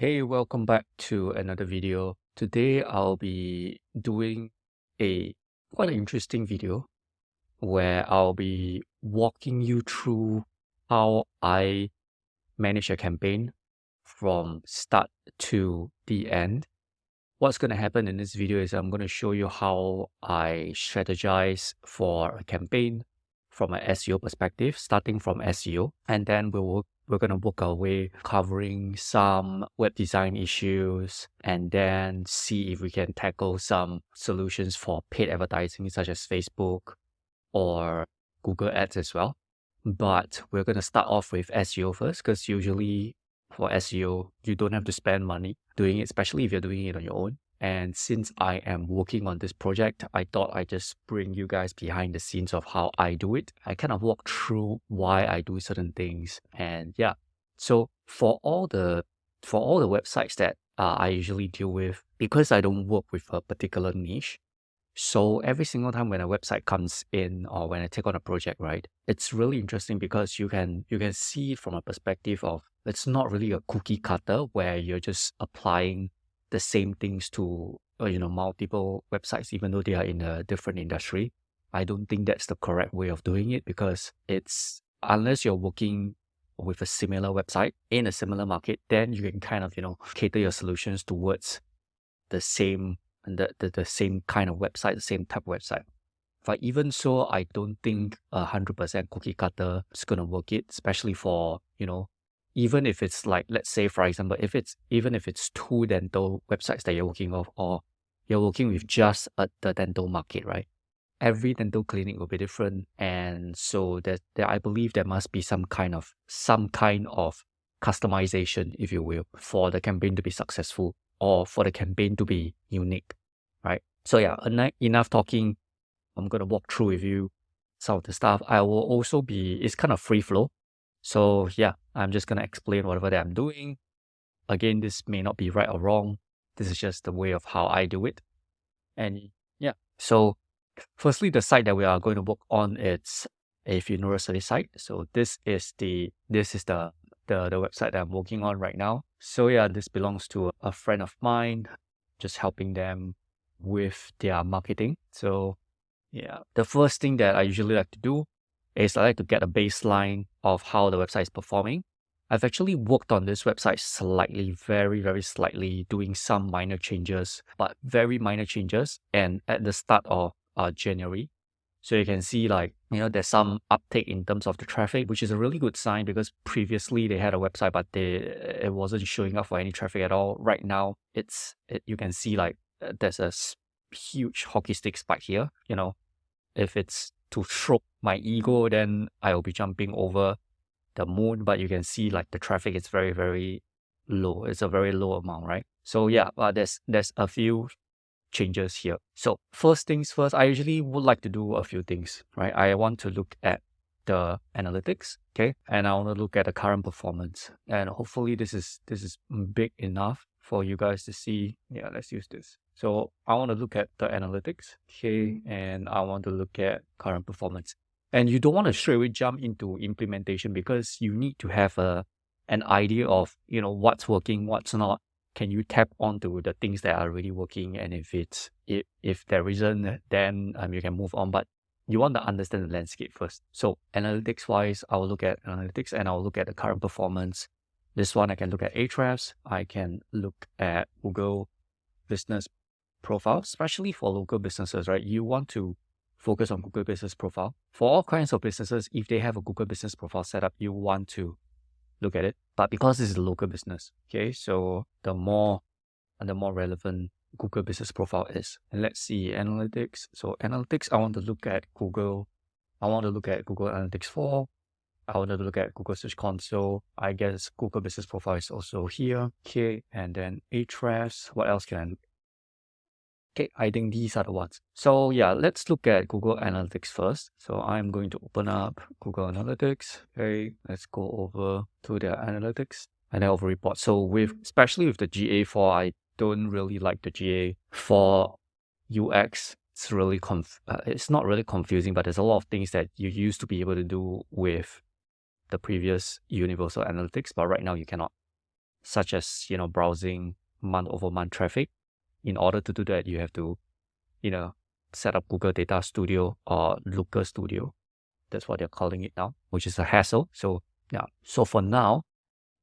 Hey, welcome back to another video. Today I'll be doing a quite an interesting video where I'll be walking you through how I manage a campaign from start to the end. What's going to happen in this video is I'm going to show you how I strategize for a campaign from an SEO perspective, starting from SEO, and then we're going to work our way covering some web design issues and then see if we can tackle some solutions for paid advertising such as Facebook or Google Ads as well. But we're going to start off with SEO first because usually for SEO, you don't have to spend money doing it, especially if you're doing it on your own. And since I am working on this project, I thought I'd just bring you guys behind the scenes of how I do it. I kind of walk through why I do certain things. And yeah, so for all the websites that I usually deal with, because I don't work with a particular niche, so every single time when a website comes in or when I take on a project, right, it's really interesting because you can see it from a perspective of it's not really a cookie cutter where you're just applying the same things to multiple websites even though they are in a different industry. I don't think that's the correct way of doing it because it's unless you're working with a similar website in a similar market, then you can kind of cater your solutions towards the same the same kind of website, the same type of website. But even so, I don't think 100% cookie cutter is gonna work it, especially for even if it's like, let's say for example, even if it's two dental websites that you're working with, or you're working with just the dental market, right? Every dental clinic will be different, and so that I believe there must be some kind of customization, if you will, for the campaign to be successful or for the campaign to be unique, right? So yeah, enough talking. I'm going to walk through with you some of the stuff. I will also it's kind of free flow. So yeah, I'm just going to explain whatever that I'm doing. Again, this may not be right or wrong. This is just the way of how I do it. And yeah, so firstly, the site that we are going to work on, it's a funeral service site. So this is the website that I'm working on right now. So yeah, this belongs to a friend of mine, just helping them with their marketing. So yeah, the first thing that I usually like to do is I like to get a baseline of how the website is performing. I've actually worked on this website slightly, very, very slightly, doing some minor changes, but very minor changes, and at the start of January. So you can see there's some uptake in terms of the traffic, which is a really good sign because previously they had a website, but it wasn't showing up for any traffic at all. Right now, you can see there's a huge hockey stick spike here. If it's to stroke my ego, then I will be jumping over the moon, but you can see the traffic is very, very low. It's a very low amount, right? So yeah, there's a few changes here. So first things first, I usually would like to do a few things, right? I want to look at the analytics, okay? And I want to look at the current performance. And hopefully this is big enough for you guys to see. Yeah, let's use this. So I want to look at the analytics, okay? And I want to look at current performance. And you don't want to straight away jump into implementation because you need to have an idea of what's working, what's not. Can you tap onto the things that are really working? And if there isn't, then you can move on. But you want to understand the landscape first. So analytics wise, I will look at analytics and I'll look at the current performance. This one I can look at Ahrefs. I can look at Google Business Profile, especially for local businesses, right? You want to focus on Google Business Profile. For all kinds of businesses, if they have a Google Business Profile set up, you want to look at it. But because this is a local business, okay, so the more relevant Google Business Profile is. And let's see, analytics. So analytics, I want to look at Google. I want to look at Google Analytics 4. I want to look at Google Search Console. I guess Google Business Profile is also here. Okay, and then Ahrefs. What else can I look? Okay, I think these are the ones. So yeah, let's look at Google Analytics first. So I'm going to open up Google Analytics. Okay, let's go over to the analytics and then over report. So especially with the GA4, I don't really like the GA4 UX. It's really it's not really confusing, but there's a lot of things that you used to be able to do with the previous Universal Analytics, but right now you cannot. such as, browsing month-over-month traffic. In order to do that, you have to, set up Google Data Studio or Looker Studio. That's what they're calling it now, which is a hassle. So yeah. So for now,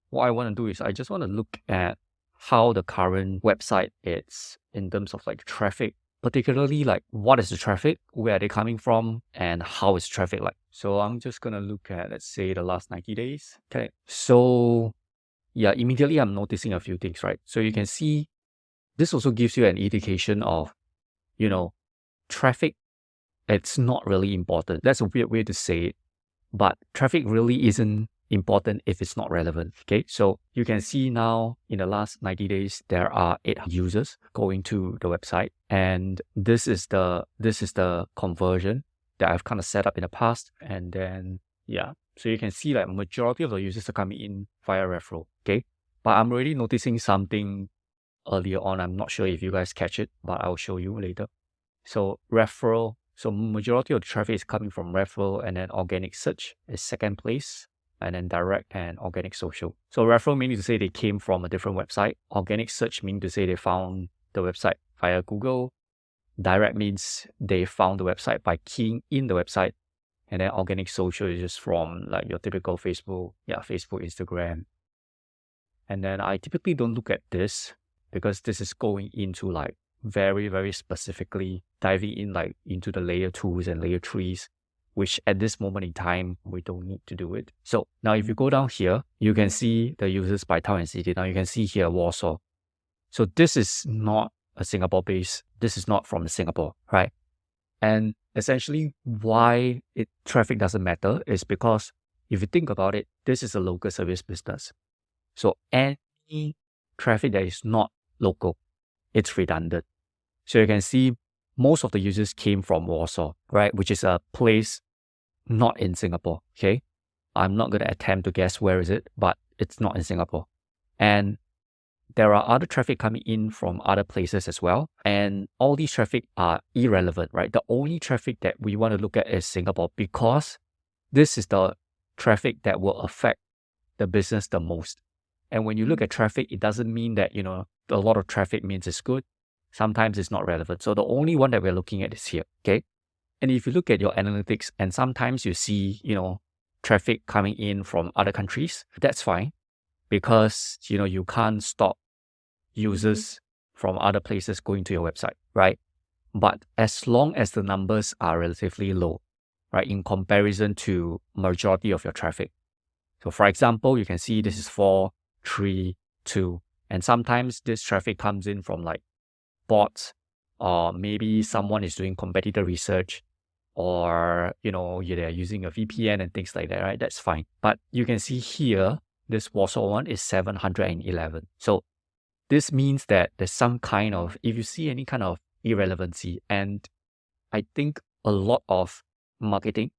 what I want to do is I just want to look at how the current website is in terms of like traffic, particularly like what is the traffic, where are they coming from, and how is traffic like. So I'm just going to look at, let's say, the last 90 days. Okay. So yeah, immediately I'm noticing a few things, right? So you can see this also gives you an indication of, traffic. It's not really important. That's a weird way to say it, but traffic really isn't important if it's not relevant. Okay, so you can see now in the last 90 days there are 8 users going to the website, and this is the conversion that I've kind of set up in the past. And then yeah, so you can see like majority of the users are coming in via referral. Okay, but I'm already noticing something earlier on. I'm not sure if you guys catch it, but I'll show you later. So referral, so majority of the traffic is coming from referral, and then organic search is second place, and then direct and organic social. So referral meaning to say they came from a different website. Organic search meaning to say they found the website via Google. Direct means they found the website by keying in the website. And then organic social is just from like your typical Facebook, Instagram. And then I typically don't look at this because this is going into like very, very specifically diving in like into the layer 2s and layer 3s, which at this moment in time, we don't need to do it. So now if you go down here, you can see the users by town and city. Now you can see here Warsaw. So this is not a Singapore base. This is not from Singapore, right? And essentially why traffic doesn't matter is because if you think about it, this is a local service business. So any traffic that is not local, it's redundant. So you can see most of the users came from Warsaw, right? Which is a place not in Singapore, okay? I'm not going to attempt to guess where is it, but it's not in Singapore. And there are other traffic coming in from other places as well. And all these traffic are irrelevant, right? The only traffic that we want to look at is Singapore, because this is the traffic that will affect the business the most. And when you look at traffic, it doesn't mean that, a lot of traffic means it's good. Sometimes it's not relevant. So the only one that we're looking at is here, okay? And if you look at your analytics and sometimes you see, traffic coming in from other countries, that's fine, because, you can't stop users from other places going to your website, right? But as long as the numbers are relatively low, right, in comparison to majority of your traffic. So for example, you can see this is 4, 3, 2, and sometimes this traffic comes in from like bots, or maybe someone is doing competitor research, or, they're using a VPN and things like that, right? That's fine. But you can see here, this Warsaw one is 711. So this means that there's some kind of, if you see any kind of irrelevancy, and I think a lot of marketing,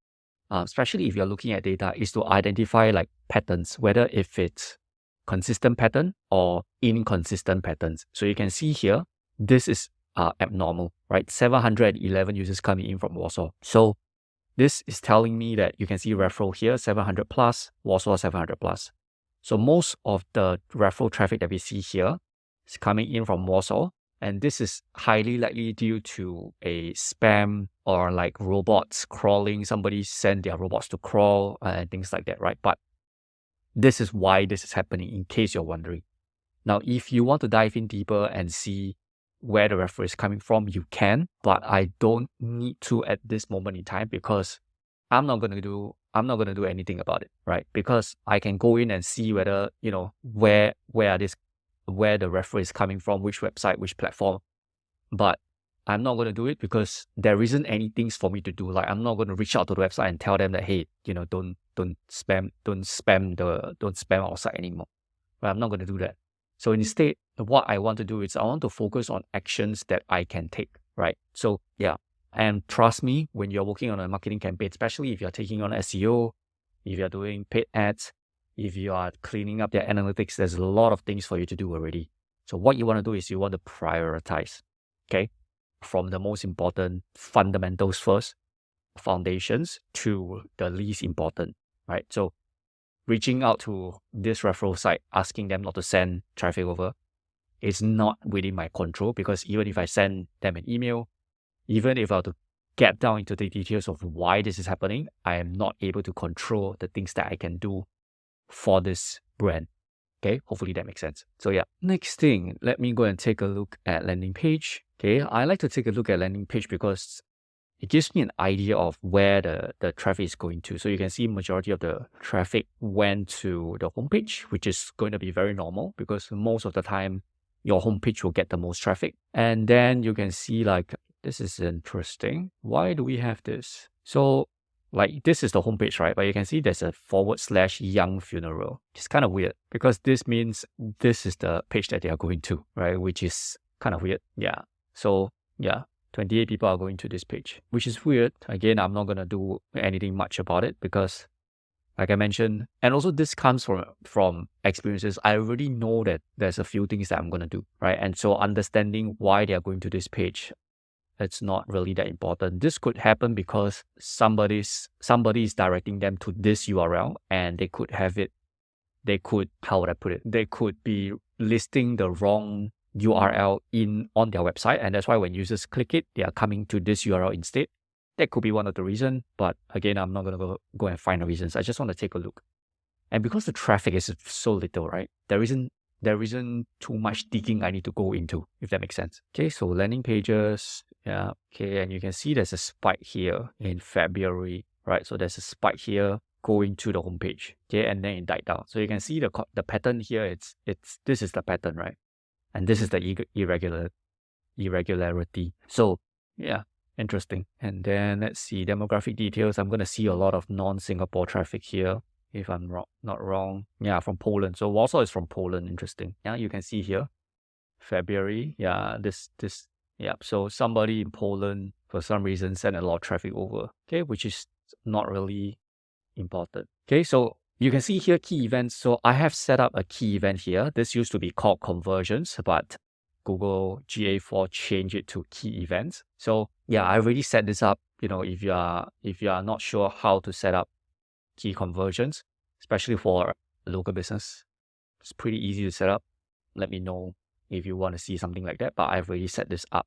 especially if you're looking at data, is to identify like patterns, whether if it's consistent pattern or inconsistent patterns. So you can see here, this is abnormal, right? 711 users coming in from Warsaw. So this is telling me that you can see referral here, 700 plus, Warsaw 700 plus. So most of the referral traffic that we see here is coming in from Warsaw. And this is highly likely due to a spam or like robots crawling. Somebody sent their robots to crawl and things like that, right? But this is why this is happening, in case you're wondering. Now, if you want to dive in deeper and see where the referral is coming from, you can, but I don't need to at this moment in time, because I'm not going to do anything about it, right? Because I can go in and see whether, where the referral is coming from, which website, which platform. But I'm not going to do it because there isn't any things for me to do. Like, I'm not going to reach out to the website and tell them that, hey, don't spam our site anymore. But I'm not going to do that. So instead, what I want to do is I want to focus on actions that I can take, right? So yeah, and trust me, when you're working on a marketing campaign, especially if you're taking on SEO, if you're doing paid ads, if you are cleaning up their analytics, there's a lot of things for you to do already. So what you want to do is you want to prioritize, okay? From the most important fundamentals first, foundations, to the least important, right? So reaching out to this referral site, asking them not to send traffic over, it's not within my control, because even if I send them an email, even if I were to get down into the details of why this is happening, I am not able to control the things that I can do for this brand. Okay, hopefully that makes sense. So yeah, next thing, let me go and take a look at landing page. Okay, I like to take a look at landing page because it gives me an idea of where the traffic is going to. So you can see majority of the traffic went to the homepage, which is going to be very normal because most of the time your homepage will get the most traffic. And then you can see like, this is interesting. Why do we have this? So like this is the homepage, right? But you can see there's a /young funeral. It's kind of weird because this means this is the page that they are going to, right? Which is kind of weird. Yeah. So yeah, 28 people are going to this page, which is weird. Again, I'm not going to do anything much about it because like I mentioned, and also this comes from experiences. I already know that there's a few things that I'm going to do, right? And so understanding why they are going to this page, it's not really that important. This could happen because somebody is directing them to this URL and they could have it, how would I put it? They could be listing the wrong URL on their website, and that's why when users click it, they are coming to this URL instead. That could be one of the reasons, but again, I'm not going to go and find the reasons. I just want to take a look. And because the traffic is so little, right? There isn't too much digging I need to go into, if that makes sense. Okay, so landing pages, yeah, okay, and you can see there's a spike here in February, right? So there's a spike here going to the homepage, okay, and then it died down. So you can see the pattern here. This is the pattern, right? And this is the irregularity. So yeah, interesting. And then let's see demographic details. I'm going to see a lot of non-Singapore traffic here, if I'm not wrong. Yeah, from Poland. So Warsaw is from Poland. Interesting. Yeah, you can see here, February. Yeah, yeah. So somebody in Poland for some reason sent a lot of traffic over. Okay, which is not really important. Okay, so you can see here key events. So I have set up a key event here. This used to be called conversions, but Google GA4 changed it to key events. So yeah, I already set this up. You know, if you are not sure how to set up key conversions, especially for a local business, it's pretty easy to set up. Let me know if you want to see something like that. But I've already set this up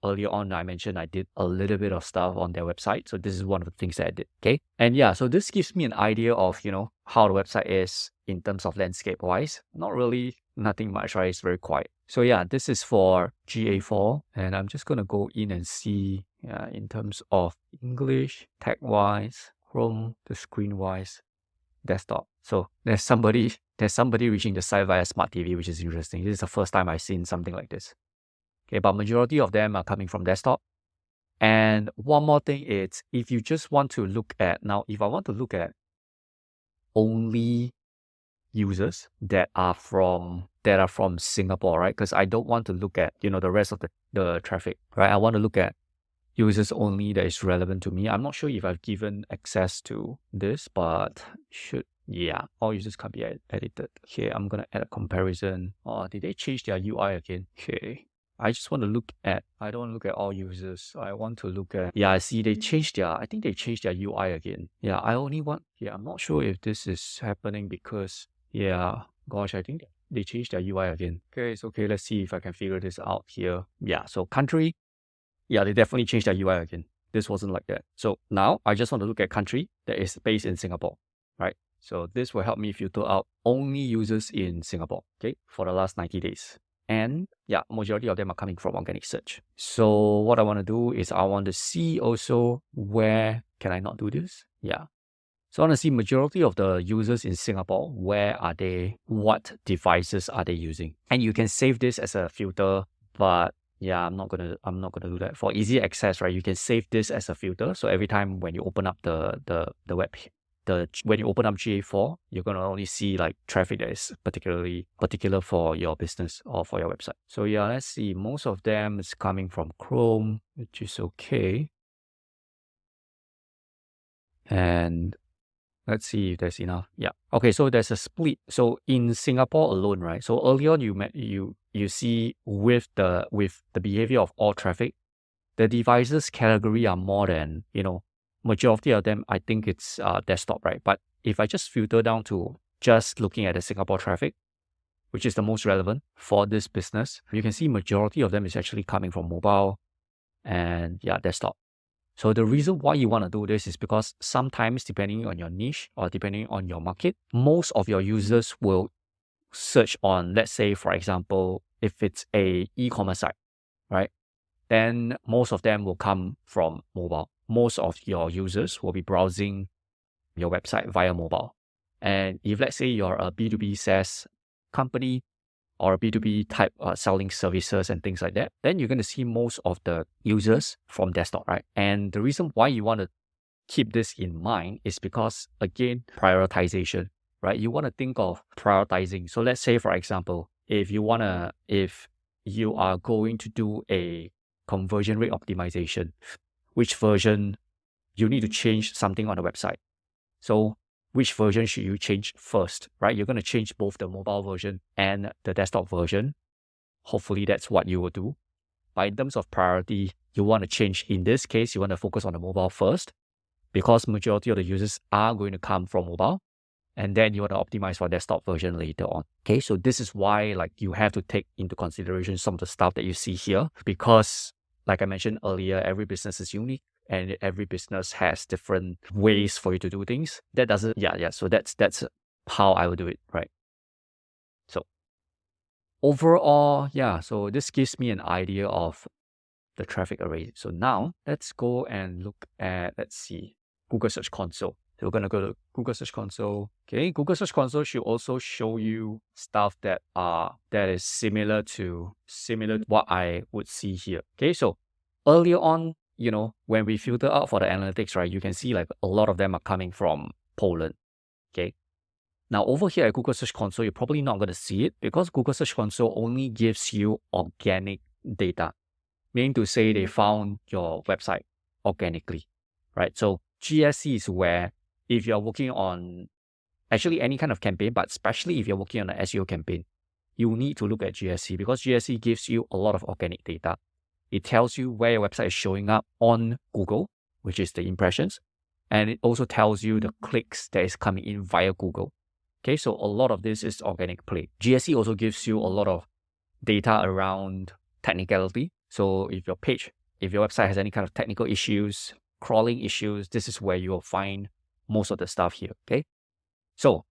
earlier on I mentioned I did a little bit of stuff on their website. So this is one of the things that I did. Okay. And yeah, so this gives me an idea of, how the website is in terms of landscape wise. Not really, nothing much, right? It's very quiet. So yeah, this is for GA4. And I'm just going to go in and see in terms of English, tag wise, Chrome, the screen wise, desktop. So there's somebody reaching the site via smart TV, which is interesting. This is the first time I've seen something like this. Okay, but majority of them are coming from desktop. And one more thing is, if you just want to look at, now if I want to look at only users that are from Singapore, right? Because I don't want to look at, the rest of the traffic, right? I want to look at users only that is relevant to me. I'm not sure if I've given access to this, but all users can be edited. Okay, I'm going to add a comparison. Oh, did they change their UI again? Okay. I just want to look at, I don't want to look at all users. I want to look at, I see I think they changed their UI again. Yeah, I'm not sure if this is happening because, I think they changed their UI again. Okay, it's okay. Let's see if I can figure this out here. Yeah, so country, they definitely changed their UI again. This wasn't like that. So now I just want to look at country that is based in Singapore, right? So this will help me filter out only users in Singapore, okay, for the last 90 days. And majority of them are coming from organic search. So what I want to do is I want to see also where can I not do this? Yeah. So I want to see majority of the users in Singapore, where are they? What devices are they using? And you can save this as a filter, but I'm not gonna do that. For easy access, right? You can save this as a filter. So every time when you open up the web, when you open up GA4, you're going to only see like traffic that is particular for your business or for your website. So let's see. Most of them is coming from Chrome, which is okay. And let's see if there's enough. Yeah. Okay, so there's a split. So in Singapore alone, right? So early on you see with the behavior of all traffic, the devices category are more than, majority of them, I think it's desktop, right? But if I just filter down to just looking at the Singapore traffic, which is the most relevant for this business, you can see majority of them is actually coming from mobile and desktop. So the reason why you want to do this is because sometimes depending on your niche or depending on your market, most of your users will search on, let's say, for example, if it's a e-commerce site, right? Then most of them will come from mobile. Most of your users will be browsing your website via mobile. And if let's say you're a B2B SaaS company or a B2B type selling services and things like that, then you're going to see most of the users from desktop, right? And the reason why you want to keep this in mind is because, again, prioritization, right? You want to think of prioritizing. So let's say, for example, if you are going to do a conversion rate optimization, which version you need to change something on the website. So which version should you change first, right? You're going to change both the mobile version and the desktop version. Hopefully that's what you will do. But in terms of priority, you want to change, in this case, you want to focus on the mobile first because majority of the users are going to come from mobile. And then you want to optimize for desktop version later on. Okay, so this is why you have to take into consideration some of the stuff that you see here because like I mentioned earlier, every business is unique and every business has different ways for you to do things. That doesn't, so that's how I would do it, right? So overall, so this gives me an idea of the traffic array. So now let's go and look at, let's see, Google Search Console. So we're going to go to Google Search Console. Okay, Google Search Console should also show you stuff that is similar to what I would see here. Okay, so earlier on, when we filter out for the analytics, right, you can see a lot of them are coming from Poland. Okay. Now over here at Google Search Console, you're probably not going to see it because Google Search Console only gives you organic data, meaning to say they found your website organically, right? So GSC is where if you're working on actually any kind of campaign, but especially if you're working on an SEO campaign, you need to look at GSC because GSC gives you a lot of organic data. It tells you where your website is showing up on Google, which is the impressions. And it also tells you the clicks that is coming in via Google. Okay, so a lot of this is organic play. GSC also gives you a lot of data around technicality. So if your website has any kind of technical issues, crawling issues, this is where you'll find most of the stuff here. Okay, so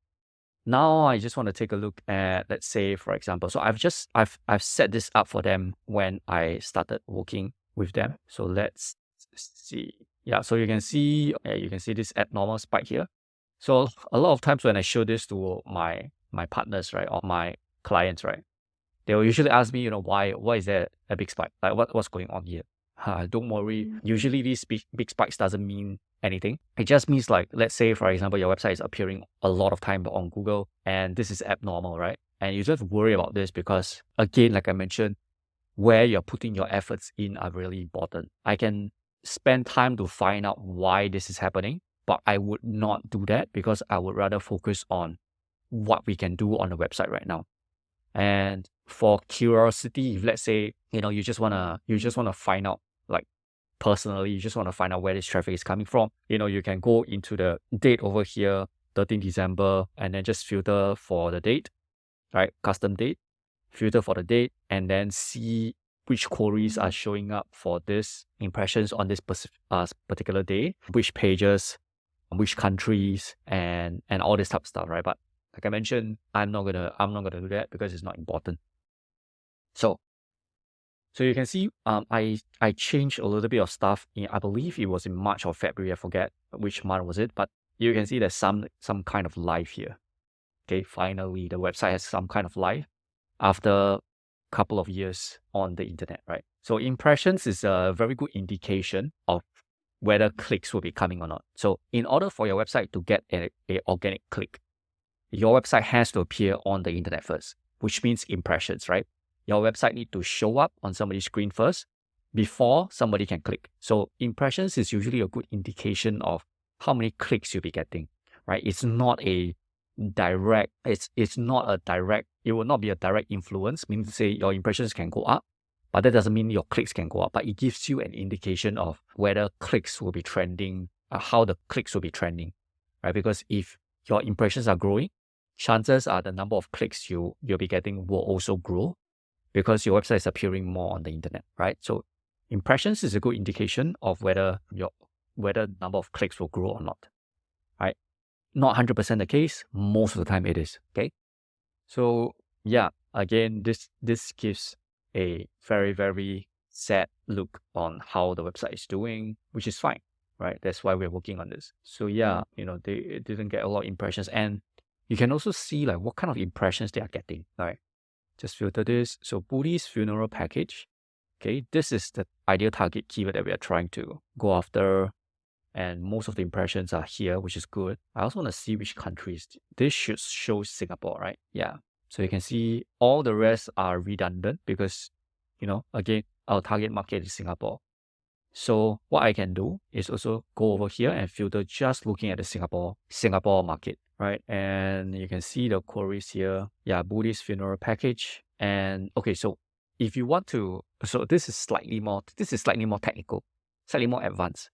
now I just want to take a look at, let's say, for example, so I've set this up for them when I started working with them. So let's see. Yeah, so you can see this abnormal spike here. So a lot of times when I show this to my partners, right, or my clients, right, they will usually ask me, why is there a big spike? What's going on here? Don't worry. Usually these big spikes doesn't mean anything. It just means let's say, for example, your website is appearing a lot of time on Google and this is abnormal, right? And you don't have to worry about this because, again, like I mentioned, where you're putting your efforts in are really important. I can spend time to find out why this is happening, but I would not do that because I would rather focus on what we can do on the website right now. And for curiosity, if let's say, you just wanna find out, personally, you just want to find out where this traffic is coming from, you can go into the date over here, 13 December, and then just filter for the date, right? Custom date, filter for the date, and then see which queries are showing up for this impressions on this particular day, which pages, which countries, and all this type of stuff, right? But like I mentioned, I'm not gonna do that because it's not important. So you can see, I changed a little bit of stuff I believe it was in March or February. I forget which month was it, but you can see there's some kind of life here. Okay, finally the website has some kind of life after a couple of years on the internet, right? So impressions is a very good indication of whether clicks will be coming or not. So in order for your website to get a organic click, your website has to appear on the internet first, which means impressions, right? Your website need to show up on somebody's screen first before somebody can click. So impressions is usually a good indication of how many clicks you'll be getting, right? It's not a direct, it will not be a direct influence, meaning to say your impressions can go up, but that doesn't mean your clicks can go up, but it gives you an indication of whether clicks will be trending how the clicks will be trending, right? Because if your impressions are growing, chances are the number of clicks you'll be getting will also grow because your website is appearing more on the internet, right? So impressions is a good indication of whether the number of clicks will grow or not, right? Not 100% the case. Most of the time it is, okay? So yeah, again, this gives a very, very sad look on how the website is doing, which is fine, right? That's why we're working on this. So yeah, they didn't get a lot of impressions, and you can also see like what kind of impressions they are getting, right? Just filter this. So Buddhist funeral package. Okay, this is the ideal target keyword that we are trying to go after. And most of the impressions are here, which is good. I also want to see which countries. This should show Singapore, right? Yeah. So you can see all the rest are redundant because, again, our target market is Singapore. So what I can do is also go over here and filter just looking at the Singapore market, right? And you can see the queries here. Yeah, Buddhist funeral package. And okay, so if you want to, so this is slightly more technical, slightly more advanced,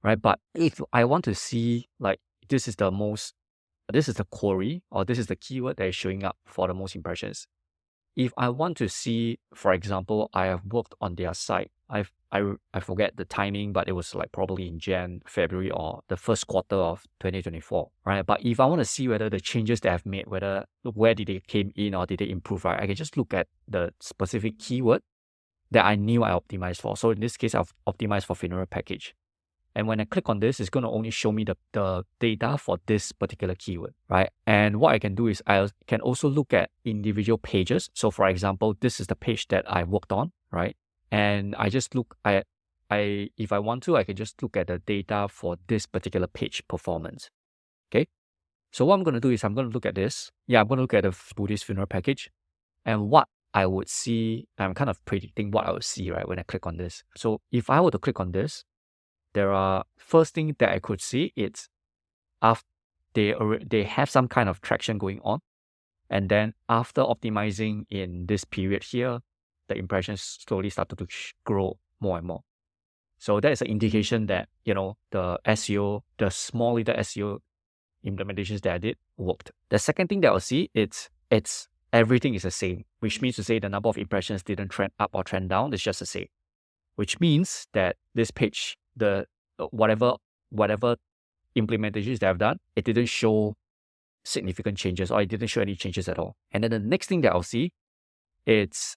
right? But if I want to see like this is the query or this is the keyword that is showing up for the most impressions. If I want to see, for example, I have worked on their site. I forget the timing, but it was like probably in February or the first quarter of 2024, right? But if I want to see whether the changes that I've made, where did they came in or did they improve, right? I can just look at the specific keyword that I knew I optimized for. So in this case, I've optimized for funeral package. And when I click on this, it's going to only show me the data for this particular keyword, right? And what I can do is I can also look at individual pages. So for example, this is the page that I worked on, right? And I just look at, if I want to, I can just look at the data for this particular page performance, okay? So what I'm going to do is I'm going to look at this. Yeah, I'm going to look at the Buddhist funeral package. And what I would see, I'm kind of predicting what I would see, right, when I click on this. So if I were to click on this, first thing that I could see is after they have some kind of traction going on, and then after optimizing in this period here, the impressions slowly started to grow more and more. So that is an indication that the SEO, the small little SEO implementations that I did worked. The second thing that I'll see it's everything is the same, which means to say the number of impressions didn't trend up or trend down. It's just the same, which means that this page, the whatever implementations that I've done, it didn't show significant changes or it didn't show any changes at all. And then the next thing that I'll see, it's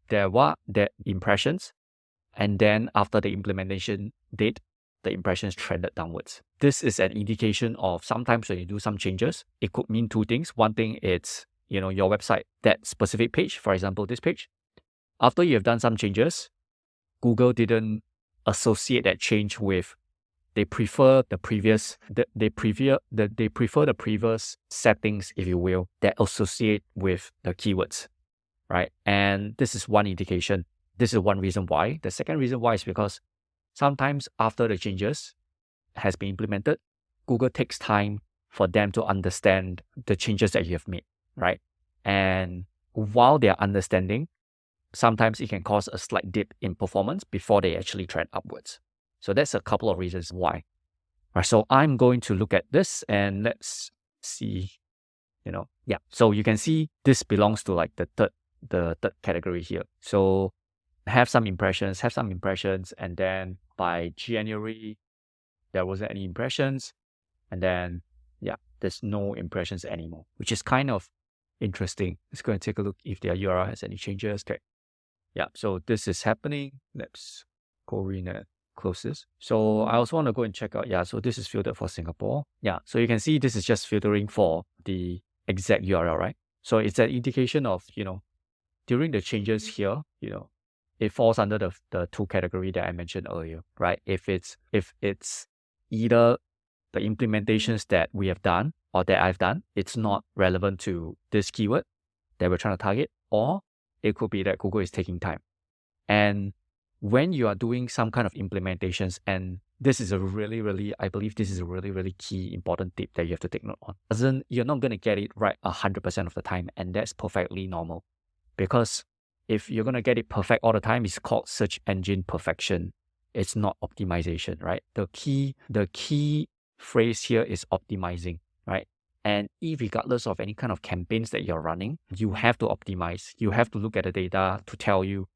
there were the impressions, and then after the implementation date, the impressions trended downwards. This is an indication of sometimes when you do some changes, it could mean two things. One thing is, your website, that specific page, for example, this page, after you have done some changes, Google didn't associate that change with, they prefer the previous settings, if you will, that associate with the keywords, right? And this is one indication. This is one reason why. The second reason why is because sometimes after the changes has been implemented, Google takes time for them to understand the changes that you have made, right? And while they are understanding, sometimes it can cause a slight dip in performance before they actually trend upwards. So that's a couple of reasons why. Right, so I'm going to look at this and let's see, yeah. So you can see this belongs to like the third category here. So have some impressions, and then by January, there wasn't any impressions. And then, yeah, there's no impressions anymore, which is kind of interesting. Let's go and take a look if their URL has any changes. Okay. Yeah, so this is happening. Let's go in and close this. So I also want to go and check out. Yeah, so this is filtered for Singapore. Yeah, so you can see this is just filtering for the exact URL, right? So it's an indication of, during the changes here, it falls under the two category that I mentioned earlier, right? If it's either the implementations that we have done or that I've done, it's not relevant to this keyword that we're trying to target, or it could be that Google is taking time. And when you are doing some kind of implementations, and this is I believe this is a really, really key important tip that you have to take note on. You're not going to get it right 100% of the time, and that's perfectly normal. Because if you're going to get it perfect all the time, it's called search engine perfection. it's not optimization, right? The key phrase here is optimizing, right? And regardless of any kind of campaigns that you're running, you have to optimize. You have to look at the data to tell you,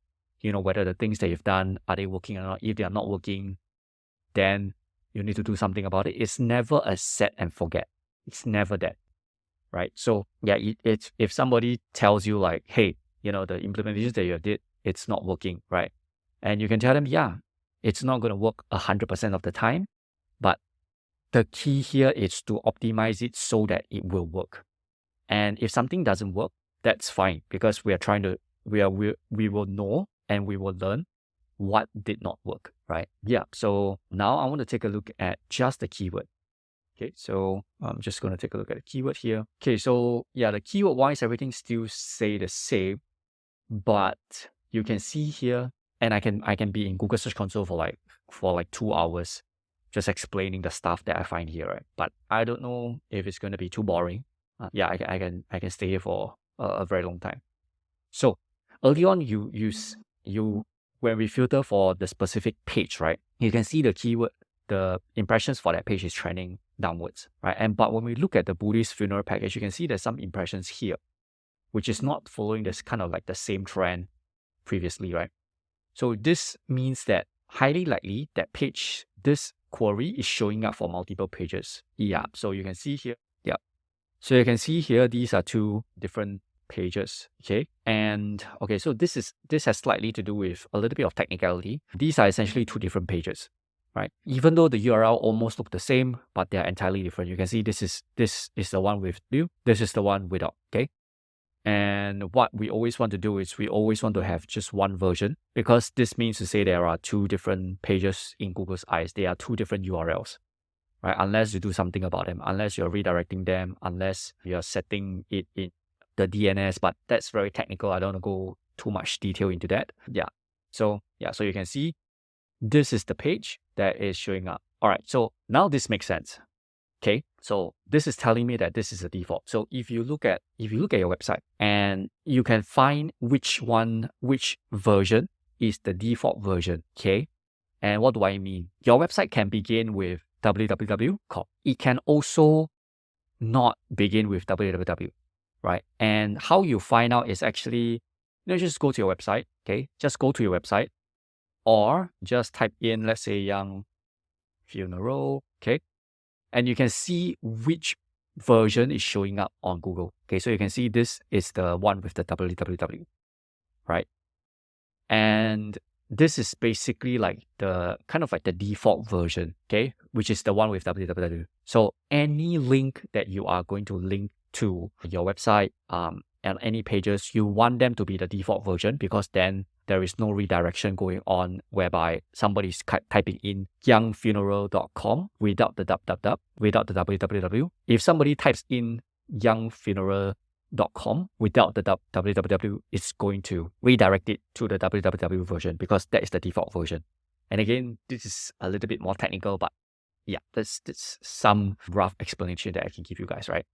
whether the things that you've done, are they working or not? If they are not working, then you need to do something about it. It's never a set and forget. It's never that, right? So yeah, it's if somebody tells you like, hey, the implementations that you did, it's not working, right? And you can tell them, yeah, it's not going to work 100% of the time, but the key here is to optimize it so that it will work. And if something doesn't work, that's fine, because we will know and we will learn what did not work, right? Yeah. So now I want to take a look at just the keyword. Okay, so I'm just going to take a look at the keyword here. Okay, so yeah, the keyword wise, everything still say the same, but you can see here, and I can be in Google Search Console for like 2 hours just explaining the stuff that I find here, right? But I don't know if it's going to be too boring. Yeah, I can stay here for a very long time. So early on, when we filter for the specific page, right, you can see the keyword, the impressions for that page is trending downwards, right? But when we look at the Buddhist funeral package, you can see there's some impressions here, which is not following this kind of like the same trend previously, right? So this means that highly likely that page, this query is showing up for multiple pages. Yeah, so you can see here. Yeah, so you can see here, these are 2 different pages. Okay, and okay, so this has slightly to do with a little bit of technicality. These are essentially 2 different pages, right? Even though the URL almost look the same, but they're entirely different. You can see this is the one with view, this is the one without. Okay, and what we always want to do is we always want to have just one version, because this means to say there are 2 different pages in Google's eyes. They are 2 different URLs, right? Unless you do something about them, unless you're redirecting them, unless you're setting it in the DNS, but that's very technical. I don't want to go too much detail into that. Yeah. So you can see this is the page that is showing up. All right. So now this makes sense. Okay, so this is telling me that this is a default. So if you look at your website and you can find which version is the default version. Okay, and what do I mean? Your website can begin with www. It can also not begin with www, right? And how you find out is actually, just go to your website. Okay, just go to your website, or just type in, let's say, young funeral. Okay. And you can see which version is showing up on Google. Okay, so you can see this is the one with the www, right? And this is basically like the kind of like the default version, okay, which is the one with www. So any link that you are going to link to your website and any pages, you want them to be the default version, because then there is no redirection going on whereby somebody's typing in youngfuneral.com without the without the www. If somebody types in youngfuneral.com without the www, it's going to redirect it to the www version, because that is the default version. And again, this is a little bit more technical, but yeah, that's some rough explanation that I can give you guys, right?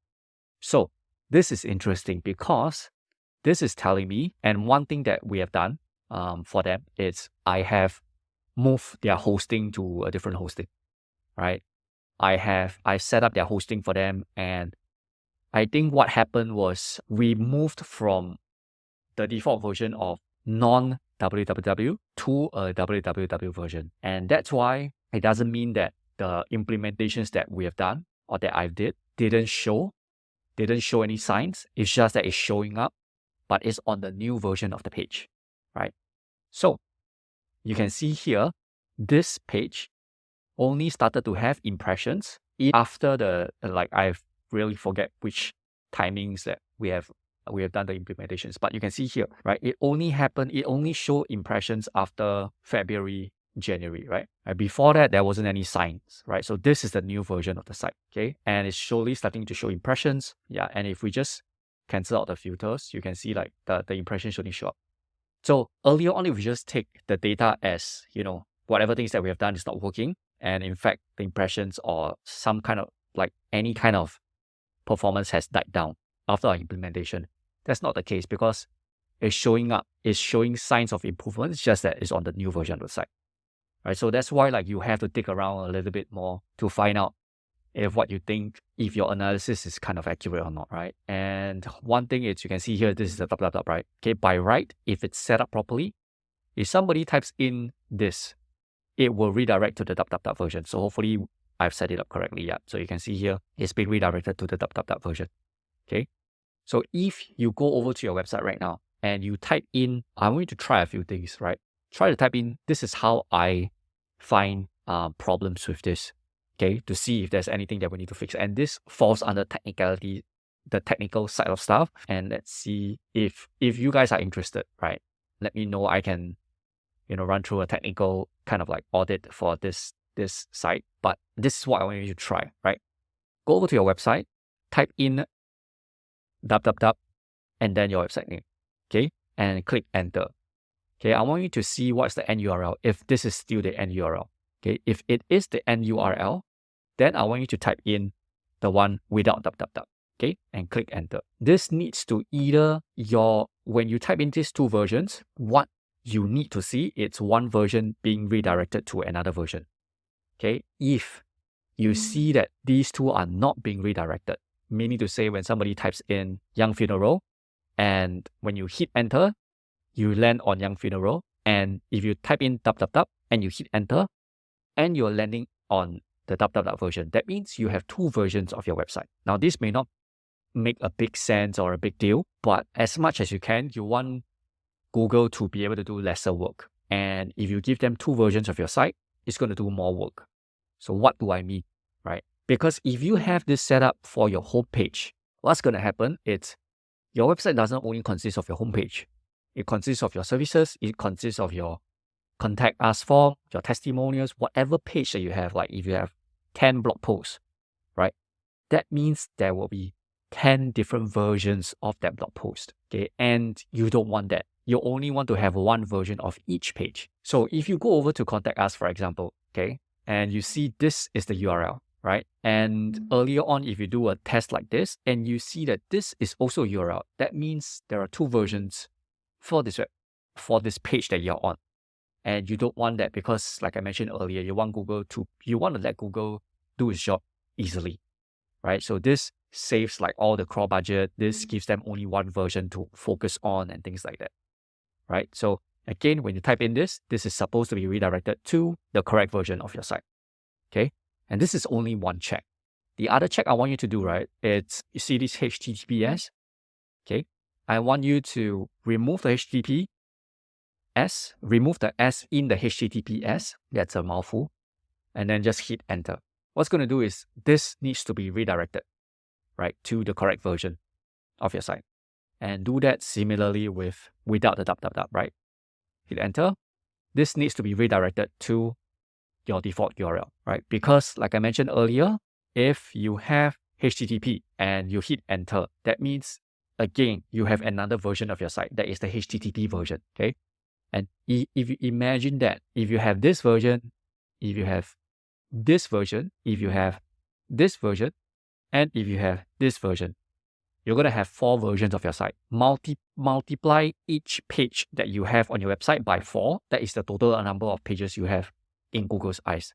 So this is interesting, because this is telling me, and one thing that we have done for them is I have moved their hosting to a different hosting, right? I set up their hosting for them, and I think what happened was we moved from the default version of non-www to a www version. And that's why it doesn't mean that the implementations that we have done or that I did didn't show any signs. It's just that it's showing up, but it's on the new version of the page, right? So you can see here, this page only started to have impressions after I really forget which timings that we have done the implementations, but you can see here, right? It only showed impressions after February, January, right? Before that, there wasn't any signs, right? So this is the new version of the site, okay? And it's slowly starting to show impressions. Yeah, and if we just cancel out the filters, you can see like the impressions only show up. So earlier on, if we just take the data as, whatever things that we have done is not working, and in fact, the impressions or some kind of like any kind of performance has died down after our implementation. That's not the case, because it's showing signs of improvement. It's just that it's on the new version of the site, right? So that's why like you have to dig around a little bit more to find out if what you think, if your analysis is kind of accurate or not, right? And one thing is you can see here, this is the dot, right? Okay, by right, if it's set up properly, if somebody types in this, it will redirect to the dot version. So hopefully I've set it up correctly. Yeah. So you can see here, it's been redirected to the dot version. Okay. So if you go over to your website right now and you type in, I'm going to try a few things, right? Try to type in, this is how I find problems with this, okay, to see if there's anything that we need to fix. And this falls under technicality, the technical side of stuff. And let's see if you guys are interested, right? Let me know. I can, run through a technical kind of like audit for this site. But this is what I want you to try, right? Go over to your website, type in and then your website name, okay? And click enter. Okay, I want you to see what's the end URL, if this is still the end URL. Okay, if it is the end URL, then I want you to type in the one without okay, and click enter. This needs to either when you type in these two versions, what you need to see, it's one version being redirected to another version. Okay, if you see that these two are not being redirected, meaning to say when somebody types in young funeral, and when you hit enter, you land on young funeral. And if you type in and you hit enter, and you're landing on the dot version, that means you have two versions of your website. Now, this may not make a big sense or a big deal, but as much as you can, you want Google to be able to do lesser work. And if you give them two versions of your site, it's going to do more work. So what do I mean, right? Because if you have this set up for your homepage, what's going to happen is your website doesn't only consist of your homepage. It consists of your services. It consists of your contact us form, your testimonials, whatever page that you have. Like if you have 10 blog posts, right? That means there will be 10 different versions of that blog post, okay? And you don't want that. You only want to have one version of each page. So if you go over to contact us, for example, okay, and you see this is the URL, right? And earlier on, if you do a test like this and you see that this is also URL, that means there are two versions for this page that you're on. And you don't want that because, like I mentioned earlier, you want to let Google do its job easily, right? So this saves like all the crawl budget. This gives them only one version to focus on and things like that, right? So again, when you type in this is supposed to be redirected to the correct version of your site, okay? And this is only one check. The other check I want you to do, right, it's, you see this HTTPS, okay? I want you to remove the remove the S in the HTTPS, that's a mouthful, and then just hit enter. What's going to do is this needs to be redirected, right, to the correct version of your site. And do that similarly without the dot, right? Hit enter. This needs to be redirected to your default URL, right? Because like I mentioned earlier, if you have HTTP and you hit enter, that means again, you have another version of your site that is the HTTP version, okay? And if you imagine that, if you have this version, if you have this version, if you have this version, and if you have this version, you're going to have 4 versions of your site. Multiply each page that you have on your website by 4. That is the total number of pages you have in Google's eyes.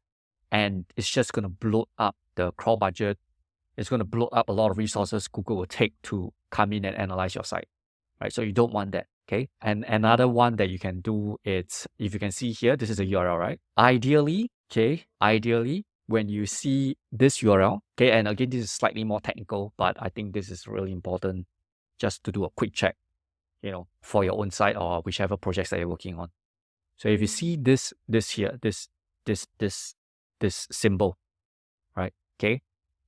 And it's just going to blow up the crawl budget. It's going to blow up a lot of resources Google will take to come in and analyze your site, right? So you don't want that, okay? And another one that you can do is, if you can see here, this is a URL, right? Ideally, when you see this URL, okay, and again, this is slightly more technical, but I think this is really important just to do a quick check, for your own site or whichever projects that you're working on. So if you see this here, this symbol, right? Okay.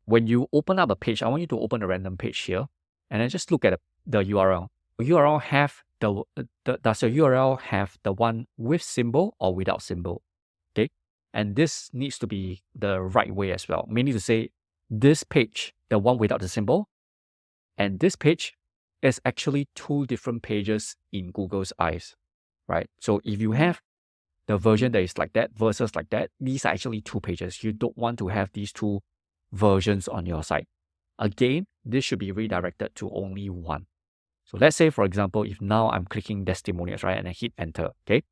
When you open up a page, I want you to open a random page here and then just look at the URL. Does the URL have the one with symbol or without symbol? Okay. And this needs to be the right way as well. Meaning to say, this page, the one without the symbol, and this page is actually 2 different pages in Google's eyes, right? So if you have the version that is like that versus like that, these are actually 2 pages. You don't want to have these 2 versions on your site. Again, this should be redirected to only one. So let's say, for example, if now I'm clicking testimonials, right, and I hit enter, okay?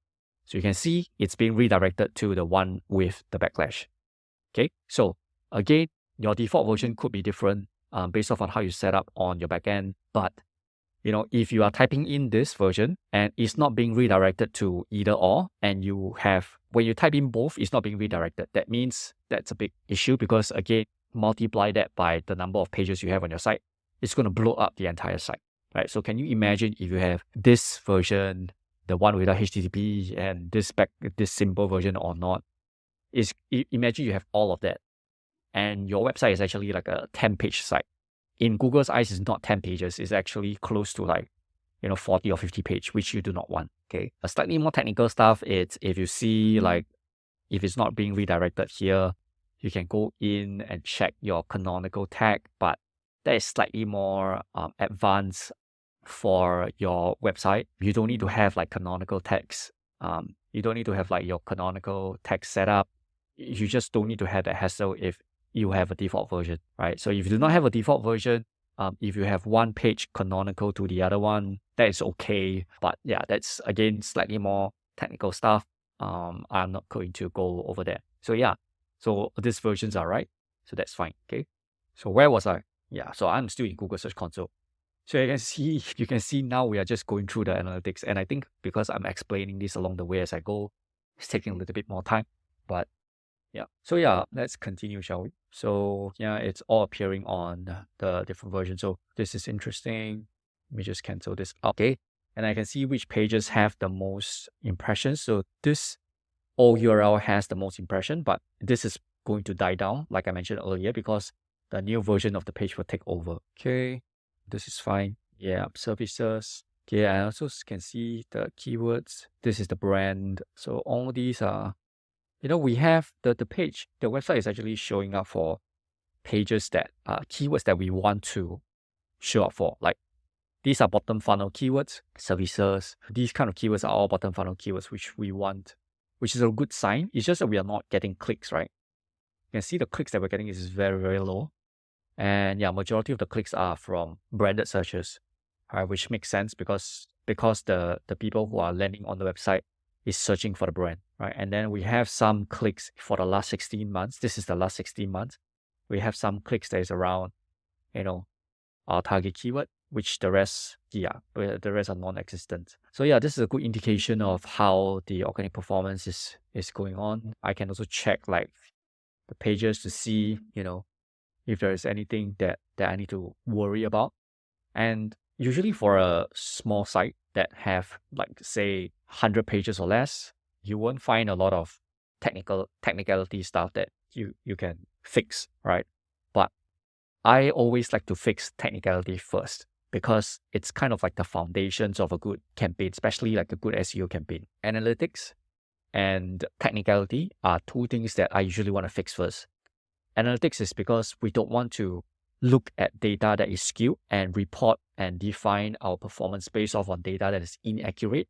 So you can see it's being redirected to the one with the backlash. Okay, so again, your default version could be different based off on how you set up on your backend. But if you are typing in this version and it's not being redirected to either or, and when you type in both, it's not being redirected, that means that's a big issue, because again, multiply that by the number of pages you have on your site, it's going to blow up the entire site, right? So can you imagine if you have this version, the one without HTTP, and this simple version or not? Imagine you have all of that, and your website is actually like a 10-page site. In Google's eyes, it's not 10 pages. It's actually close to 40 or 50 page, which you do not want. Okay. A slightly more technical stuff, it's if you see if it's not being redirected here, you can go in and check your canonical tag, but that is slightly more advanced for your website. You don't need to have canonical tags. You don't need to have your canonical tag set up. You just don't need to have that hassle if you have a default version, right? So if you do not have a default version, if you have one page canonical to the other one, that is okay. But yeah, that's again slightly more technical stuff. I'm not going to go over there. So yeah, so these versions are right. So that's fine. Okay. So where was I? Yeah, so I'm still in Google Search Console. So you can see now we are just going through the analytics, and I think because I'm explaining this along the way as I go, it's taking a little bit more time. But yeah, so yeah, let's continue, shall we? So yeah, it's all appearing on the different versions. So this is interesting. Let me just cancel this out. Okay, and I can see which pages have the most impressions. So this old URL has the most impression, but this is going to die down, like I mentioned earlier, because the new version of the page will take over. Okay, this is fine. Yeah, services. Okay, I also can see the keywords. This is the brand. So all these are, we have the page, the website is actually showing up for pages that are keywords that we want to show up for. Like these are bottom funnel keywords, services. These kind of keywords are all bottom funnel keywords, which we want, which is a good sign. It's just that we are not getting clicks, right? You can see the clicks that we're getting is very, very low. And yeah, majority of the clicks are from branded searches, right? Which makes sense because the people who are landing on the website is searching for the brand, right? And then we have some clicks for the last 16 months. This is the last 16 months. We have some clicks that is around, our target keyword, which the rest are non-existent. So yeah, this is a good indication of how the organic performance is going on. I can also check the pages to see, if there is anything that I need to worry about. And usually for a small site that have say 100 pages or less, you won't find a lot of technicality stuff that you can fix, right? But I always like to fix technicality first, because it's kind of the foundations of a good campaign, especially a good SEO campaign. Analytics and technicality are two things that I usually want to fix first. Analytics is because we don't want to look at data that is skewed and report and define our performance based off on data that is inaccurate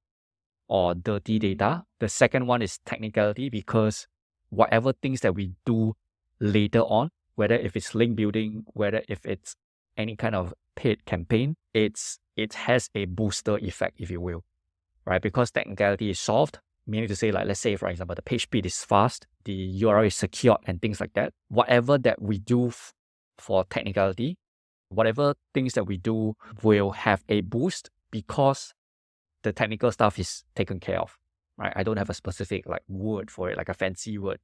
or dirty data. The second one is technicality, because whatever things that we do later on, whether if it's link building, whether if it's any kind of paid campaign, it has a booster effect, if you will, right? Because technicality is solved, meaning to say, let's say, for example, the page speed is fast, the URL is secured, and things like that. Whatever that we do for technicality, whatever things that we do will have a boost because the technical stuff is taken care of, right? I don't have a specific word for it, a fancy word,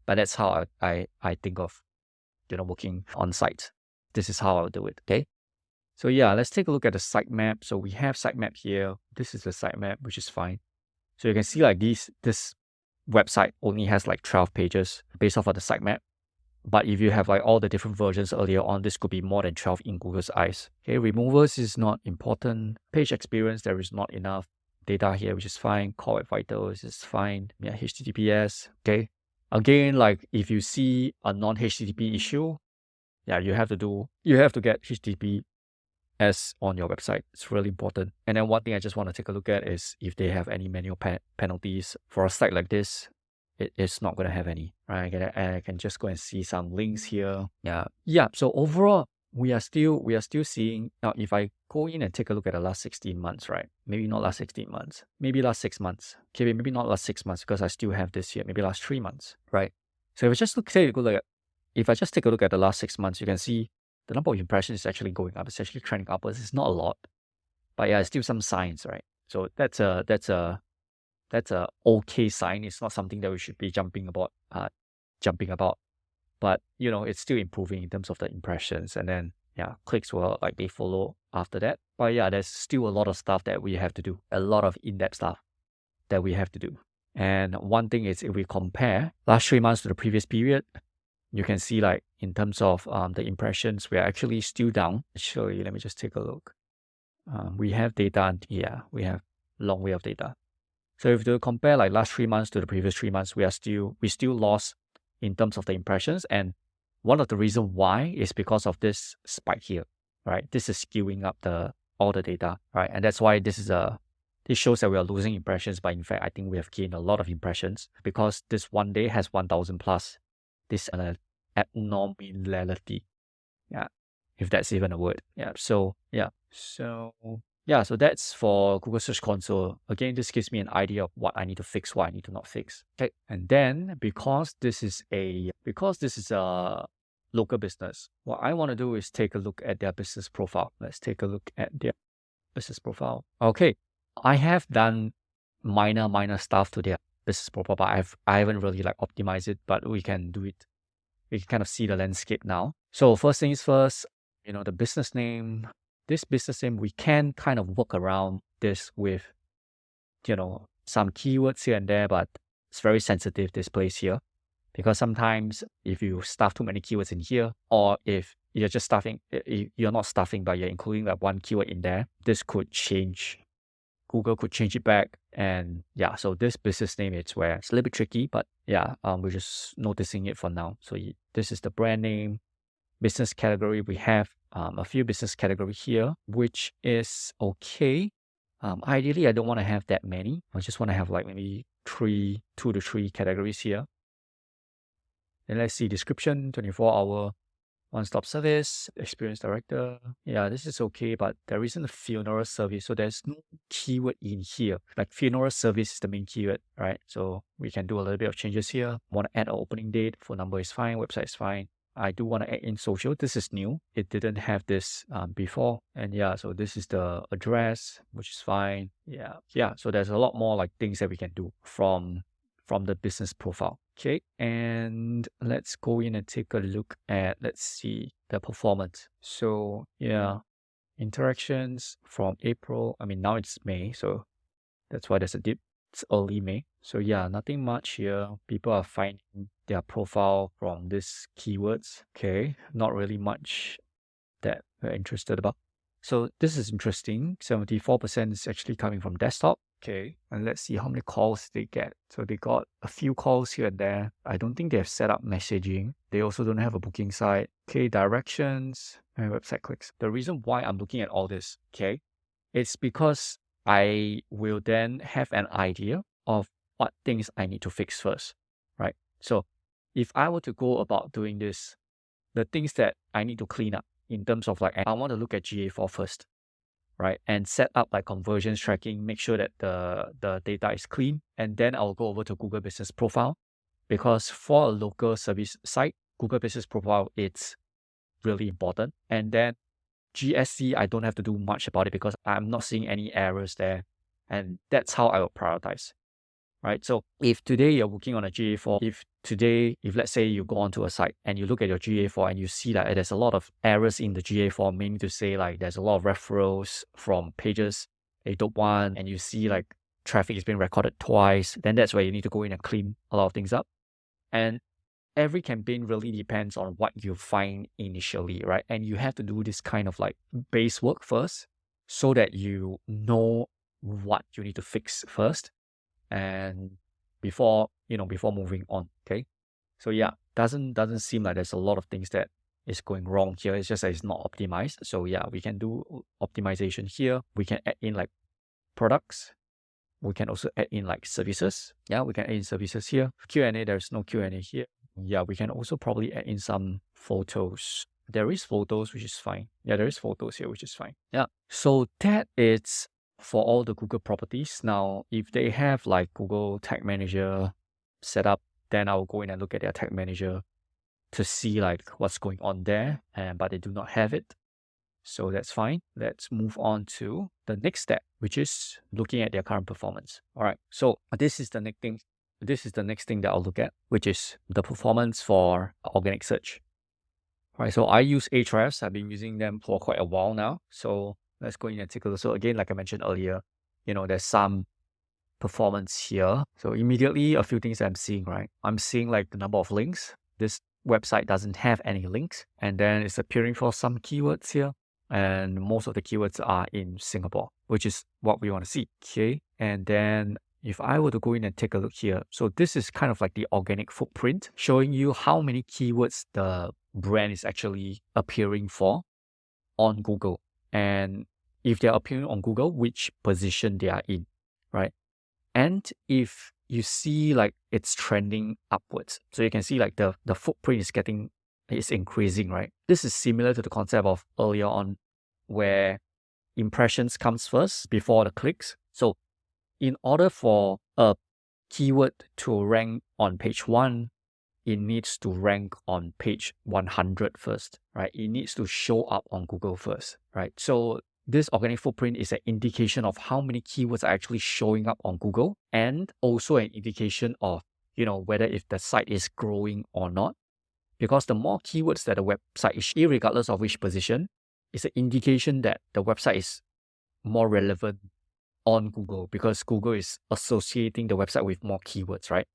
but that's how I think of, working on site. This is how I'll do it. Okay. So yeah, let's take a look at the sitemap. So we have sitemap here. This is the sitemap, which is fine. So you can see this website only has 12 pages based off of the sitemap. But if you have all the different versions earlier on, this could be more than 12 in Google's eyes. Okay, removers is not important. Page experience, there is not enough data here, which is fine. Core Web Vitals is fine. Yeah, HTTPS. Okay. Again, if you see a non-HTTP issue, yeah, you have to get HTTPS on your website. It's really important. And then one thing I just want to take a look at is if they have any manual penalties for a site like this. It's not going to have any, right? I can just go and see some links here. Yeah. So overall, we are still seeing now. If I go in and take a look at the last 16 months, right? Maybe not last 16 months, maybe last 6 months. Okay, maybe not last 6 months because I still have this here. Maybe last 3 months, right? So if I just if I just take a look at the last 6 months, you can see the number of impressions is actually going up. It's actually trending upwards. It's not a lot, but yeah, it's still some signs, right? So that's a okay sign. It's not something that we should be jumping about. But it's still improving in terms of the impressions, and then clicks will likely follow after that. But yeah, there's still a lot of stuff that we have to do, a lot of in-depth stuff that we have to do. And one thing is, if we compare last 3 months to the previous period, you can see like in terms of the impressions, we're actually still down. Actually, let me just take a look. We have data, we have long way of data. So if you compare like last 3 months to the previous 3 months, we still lost in terms of the impressions. And one of the reasons why is because of this spike here, right? This is skewing up all the data, right? And that's why this shows that we are losing impressions, but in fact, I think we have gained a lot of impressions because this one day has 1,000 plus. This abnormality, if that's even a word. So that's for Google Search Console. Again, this gives me an idea of what I need to fix, what I need to not fix. Okay, and then because this is a local business, what I want to do is take a look at their business profile. Let's take a look at their business profile. Okay, I have done minor stuff to their business profile, but I haven't really like optimized it, but we can do it. We can kind of see the landscape now. So first things first, the business name. This business name, we can kind of work around this with, some keywords here and there, but it's very sensitive, this place here, because sometimes if you stuff too many keywords in here, or if you're just you're not stuffing, but you're including like one keyword in there, this could change. Google could change it back. And so this business name, it's a little bit tricky, but we're just noticing it for now. So this is the brand name. Business category, we have a few business categories here, which is okay. Ideally, I don't want to have that many. I just want to have like maybe 2 to 3 categories here. Then let's see, description, 24-hour one-stop service, experience director. This is okay, but there isn't a funeral service, so there's no keyword in here. Like funeral service is the main keyword, right? So we can do a little bit of changes here. Want to add an opening date, phone number is fine, website is fine. I do want to add in social. This is new. It didn't have this before. And so this is the address, which is fine. So there's a lot more like things that we can do from the business profile. Okay, and let's go in and take a look at, let's see, the performance. So interactions from April. I mean, now it's May, so that's why there's a dip. It's early May. So nothing much here. People are finding their profile from these keywords. Okay, not really much that we're interested about. So this is interesting. 74% is actually coming from desktop. Okay, and let's see how many calls they get. So they got a few calls here and there. I don't think they have set up messaging. They also don't have a booking site. Okay, directions and website clicks. The reason why I'm looking at all this, okay, it's because I will then have an idea of what things I need to fix first, right? So if I were to go about doing this, the things that I need to clean up in terms of like, I want to look at GA4 first, right? And set up like conversions tracking, make sure that the data is clean. And then I'll go over to Google Business Profile, because for a local service site, Google Business Profile, it's really important. And then GSC, I don't have to do much about it because I'm not seeing any errors there. And that's how I will prioritize, right? So if today you're working on a GA4, if let's say you go onto a site and you look at your GA4 and you see that there's a lot of errors in the GA4, meaning to say like there's a lot of referrals from pages they don't want, and you see like traffic is being recorded twice, then that's where you need to go in and clean a lot of things up. And every campaign really depends on what you find initially, right? And you have to do this kind of like base work first so that you know what you need to fix first, and before moving on. Okay, so doesn't seem like there's a lot of things that is going wrong here. It's just that it's not optimized. So we can do optimization here. We can add in like products. We can also add in like services. We can add in services here. Q&A, there's no Q&A here. We can also probably add in some photos. There is photos, which is fine. Yeah, there is photos here, which is fine. Yeah. So that is for all the Google properties. Now, if they have like Google Tag Manager set up, then I'll go in and look at their Tag Manager to see like what's going on there. But they do not have it. So that's fine. Let's move on to the next step, which is looking at their current performance. All right. So this is the next thing. This is the next thing that I'll look at, which is the performance for organic search. All right. So I use Ahrefs. I've been using them for quite a while now. So let's go in and take a look. So again, like I mentioned earlier, there's some performance here. So immediately a few things I'm seeing, right? I'm seeing like the number of links. This website doesn't have any links. And then it's appearing for some keywords here. And most of the keywords are in Singapore, which is what we want to see. Okay. And then if I were to go in and take a look here, so this is kind of like the organic footprint showing you how many keywords the brand is actually appearing for on Google. And if they're appearing on Google, which position they are in, right? And if you see like it's trending upwards, so you can see like the footprint is increasing, right? This is similar to the concept of earlier on where impressions comes first before the clicks. So in order for a keyword to rank on page 1, it needs to rank on page 100 first, right? It needs to show up on Google first, right? So this organic footprint is an indication of how many keywords are actually showing up on Google, and also an indication of, whether if the site is growing or not. Because the more keywords that the website is, irregardless of which position, is an indication that the website is more relevant on Google, because Google is associating the website with more keywords, right?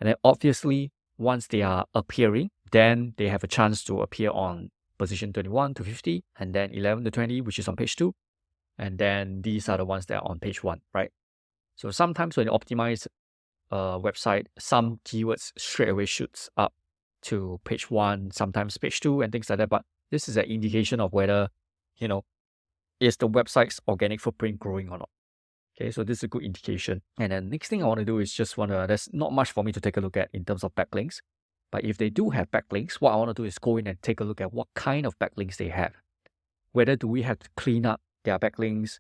And then obviously, once they are appearing, then they have a chance to appear on position 21 to 50, and then 11 to 20, which is on page 2. And then these are the ones that are on page 1, right? So sometimes when you optimize a website, some keywords straight away shoots up to page 1, sometimes page 2, and things like that. But this is an indication of whether, is the website's organic footprint growing or not. Okay, so this is a good indication. And then next thing I want to do is there's not much for me to take a look at in terms of backlinks. But if they do have backlinks, what I want to do is go in and take a look at what kind of backlinks they have. Whether do we have to clean up their backlinks,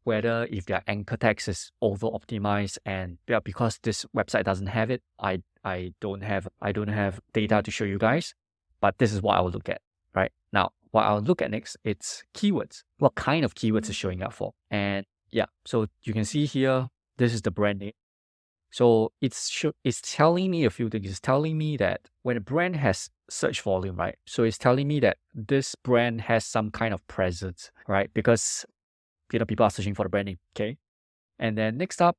whether if their anchor text is over optimized, and because this website doesn't have it, I don't have data to show you guys, but this is what I will look at, right? Now, what I'll look at next, it's keywords. What kind of keywords is showing up for? And yeah, so you can see here, this is the brand name. So it's telling me a few things. It's telling me that when a brand has search volume, right? So it's telling me that this brand has some kind of presence, right? Because people are searching for the brand name, okay? And then next up,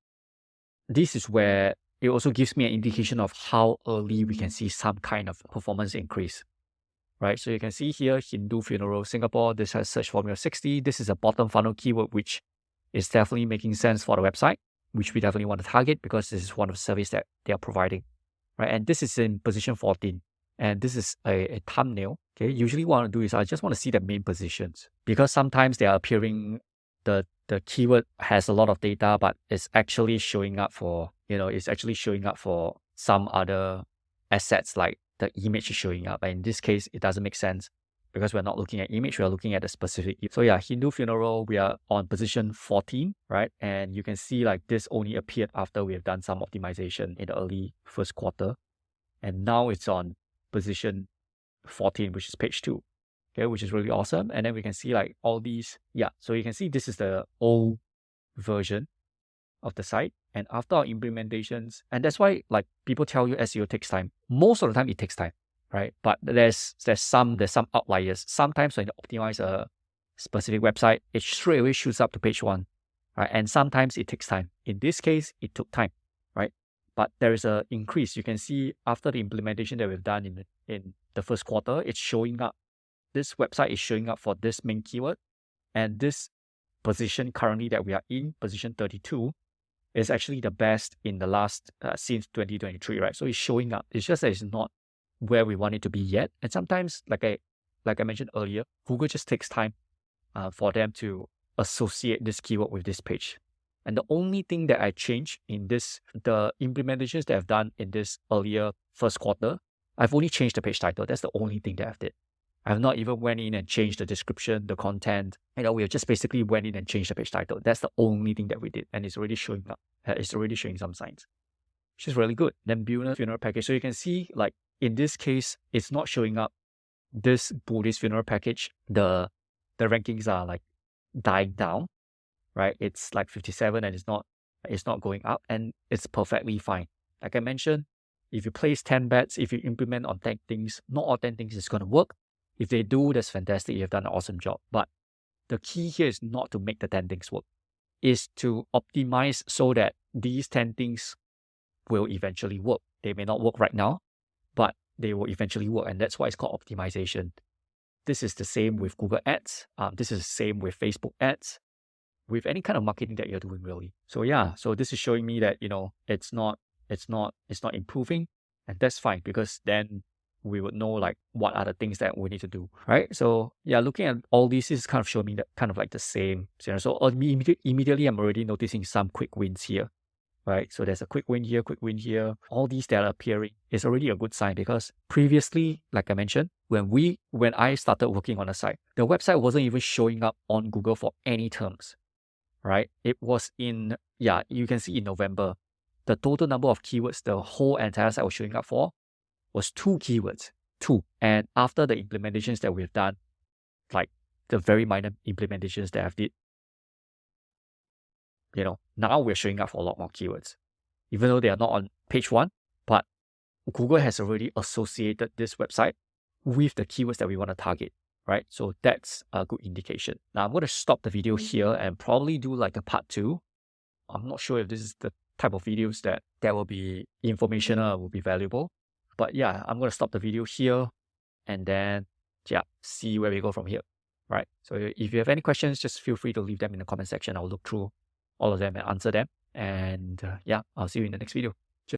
this is where it also gives me an indication of how early we can see some kind of performance increase, right? So you can see here, Hindu funeral, Singapore, this has search volume of 60. This is a bottom funnel keyword, which is definitely making sense for the website, which we definitely want to target because this is one of the services that they are providing, right? And this is in position 14. And this is a thumbnail, okay? Usually what I want to do is I just want to see the main positions, because sometimes they are appearing, the keyword has a lot of data, but it's actually showing up for, some other assets, like the image is showing up. And in this case, it doesn't make sense because we're not looking at image, we're looking at a specific. So yeah, Hindu funeral, we are on position 14, right? And you can see like this only appeared after we have done some optimization in the early first quarter. And now it's on position 14, which is page 2, okay, which is really awesome. And then we can see like all these, so you can see this is the old version of the site. And after our implementations, and that's why like people tell you SEO takes time. Most of the time it takes time, right? But there's some outliers. Sometimes when you optimize a specific website, it straight away shoots up to page 1, right? And sometimes it takes time. In this case, it took time, right? But there is an increase. You can see after the implementation that we've done in the first quarter, it's showing up. This website is showing up for this main keyword, and this position currently that we are in, position 32, is actually the best in the last since 2023, right? So it's showing up. It's just that it's not where we want it to be yet. And sometimes, like I mentioned earlier, Google just takes time for them to associate this keyword with this page. And the only thing that I changed in the implementations that I've done in this earlier first quarter, I've only changed the page title. That's the only thing that I've did. I've not even went in and changed the description, the content. We have just basically went in and changed the page title. That's the only thing that we did, and it's already showing up. It's already showing some signs, which is really good. Then Buddhist funeral package. So you can see, like in this case, it's not showing up. This Buddhist funeral package, the rankings are like dying down, right? It's like 57 and it's not going up, and it's perfectly fine. Like I mentioned, if you place 10 bets, if you implement on 10 things, not all 10 things is going to work. If they do, that's fantastic. You've done an awesome job. But the key here is not to make the 10 things work. Is to optimize so that these 10 things will eventually work. They may not work right now, but they will eventually work. And that's why it's called optimization. This is the same with Google Ads. This is the same with Facebook Ads, with any kind of marketing that you're doing, really. So yeah, so this is showing me that, it's not improving, and that's fine, because then we would know like what are the things that we need to do, right? So yeah, looking at all these is kind of showing me that kind of like the same. So immediately I'm already noticing some quick wins here, right? So there's a quick win here, quick win here. All these that are appearing is already a good sign, because previously, like I mentioned, when I started working on the site, the website wasn't even showing up on Google for any terms, right? It was you can see in November, the total number of keywords the whole entire site was showing up for was 2 keywords. 2. And after the implementations that we've done, like the very minor implementations that I've did, now we're showing up for a lot more keywords, even though they are not on page 1, but Google has already associated this website with the keywords that we want to target, right? So that's a good indication. Now I'm going to stop the video here and probably do like a part 2. I'm not sure if this is the type of videos that will be informational, will be valuable. But yeah, I'm going to stop the video here and then, see where we go from here, right? So if you have any questions, just feel free to leave them in the comment section. I'll look through all of them and answer them. And I'll see you in the next video.